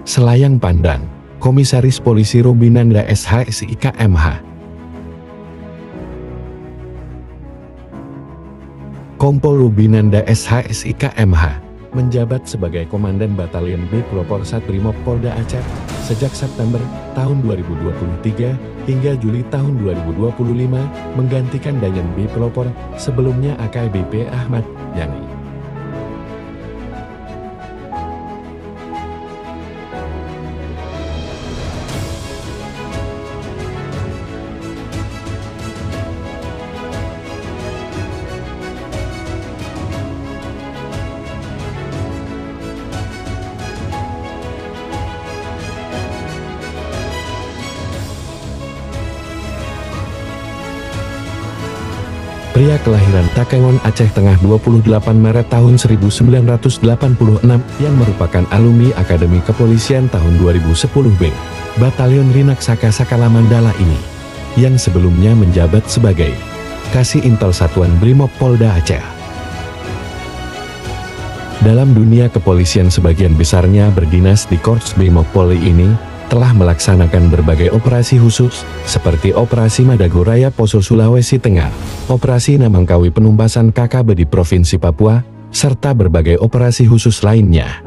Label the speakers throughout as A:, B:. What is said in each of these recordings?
A: Selayang Pandan, Komisaris Polisi Rubinanda SH SIK MH. Kompol Rubinanda SH SIK MH menjabat sebagai Komandan Batalion B Pelopor 1 Brimob Polda Aceh sejak September tahun 2023 hingga Juli tahun 2025, menggantikan Danjen B Pelopor sebelumnya AKBP Ahmad Yani. Pria kelahiran Takengon, Aceh Tengah 28 Maret tahun 1986 yang merupakan alumni Akademi Kepolisian tahun 2010B, Batalion Rinaksaka Sakala Mandala ini, yang sebelumnya menjabat sebagai Kasih Intel Satuan Brimob Polda Aceh. Dalam dunia kepolisian sebagian besarnya berdinas di Korps Brimob Polri ini, telah melaksanakan berbagai operasi khusus, seperti Operasi Madagoraya Poso Sulawesi Tengah, Operasi Namangkawi Penumpasan KKB di Provinsi Papua, serta berbagai operasi khusus lainnya.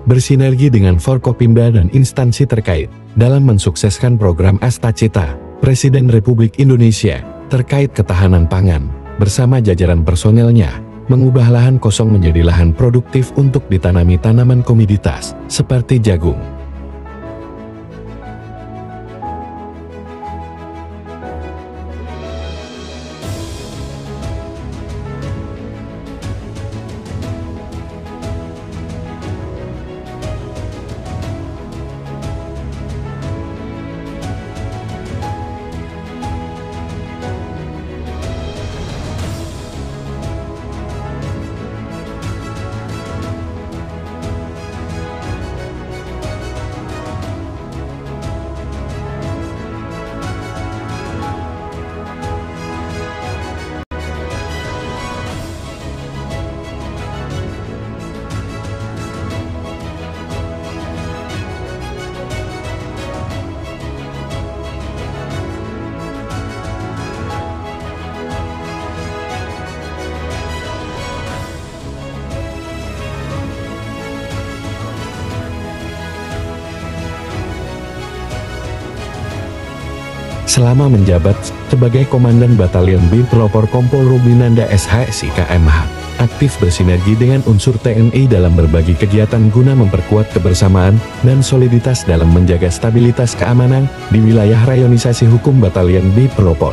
A: Bersinergi dengan Forkopimda dan instansi terkait, dalam mensukseskan program Astacita, Presiden Republik Indonesia, terkait ketahanan pangan, bersama jajaran personelnya, mengubah lahan kosong menjadi lahan produktif untuk ditanami tanaman komoditas, seperti jagung. Selama menjabat sebagai Komandan Batalion B Pelopor, Kompol Rubinanda SH SIK MH aktif bersinergi dengan unsur TNI dalam berbagai kegiatan guna memperkuat kebersamaan dan soliditas dalam menjaga stabilitas keamanan di wilayah rayonisasi hukum Batalion B Pelopor.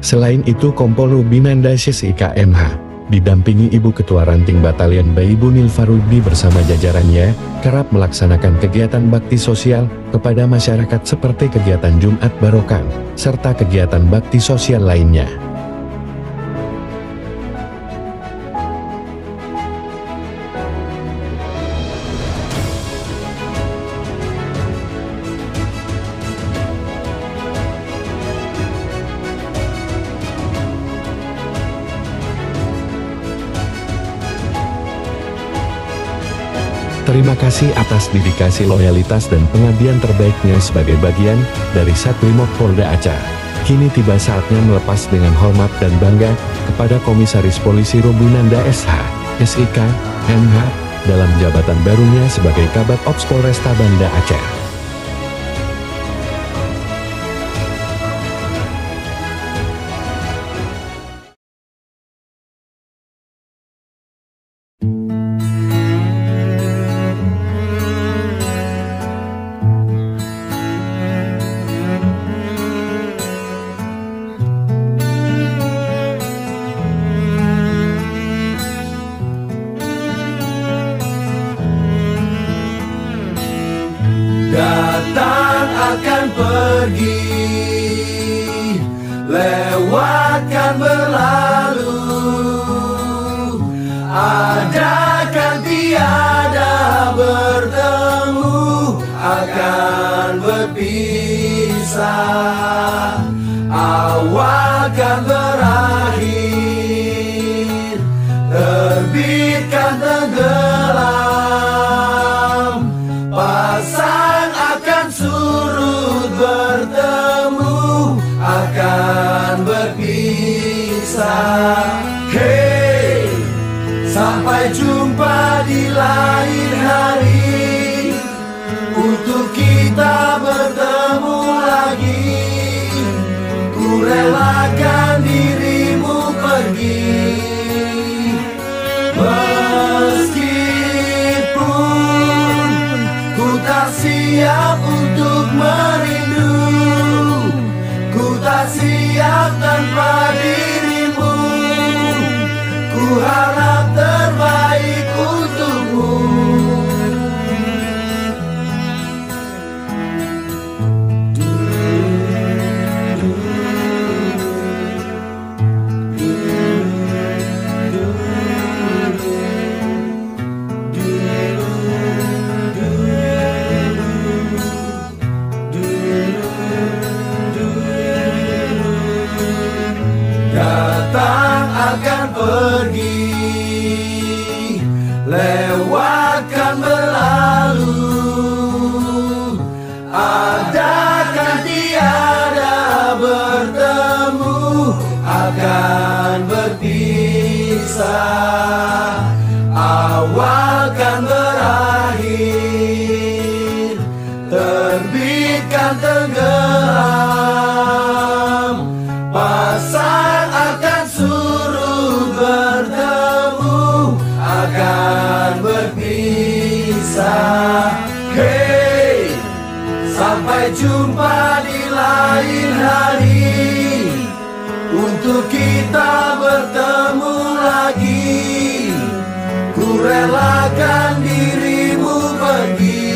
A: Selain itu, Kompol Rubinanda SIK MH didampingi Ibu Ketua Ranting Batalion B Ibu Nilfarudi bersama jajarannya, kerap melaksanakan kegiatan bakti sosial kepada masyarakat seperti kegiatan Jumat Barokah, serta kegiatan bakti sosial lainnya. Terima kasih atas dedikasi, loyalitas dan pengabdian terbaiknya sebagai bagian dari Satbrimob Polda Aceh. Kini tiba saatnya melepas dengan hormat dan bangga kepada Komisaris Polisi Rubinanda SH SIK MH dalam jabatan barunya sebagai Kabak Ops Polresta Banda Aceh.
B: pergi, lewatkan berlalu, adakan tiada bertemu, akan berpisah, awalkan berakhir, terbitkan tenggelam, pasang akan surut, bertemu akan berpisah. Hey, sampai jumpa di lain hari, untuk kita bertemu lagi. Ku relakan dirimu pergi, meskipun ku tak siap untuk merindu, ku tak siap tanpa dirimu. Ku harap terbaik untukmu. Datang akan pergi, lewatkan berlalu, adakan tiada bertemu, akan berpisah, awalkan berakhir, terbitkan tenggelam, pasang akan surut, bertemu akan berpisah. Hey, sampai jumpa di lain hari, untuk kita bertemu lagi. Ku relakan dirimu pergi,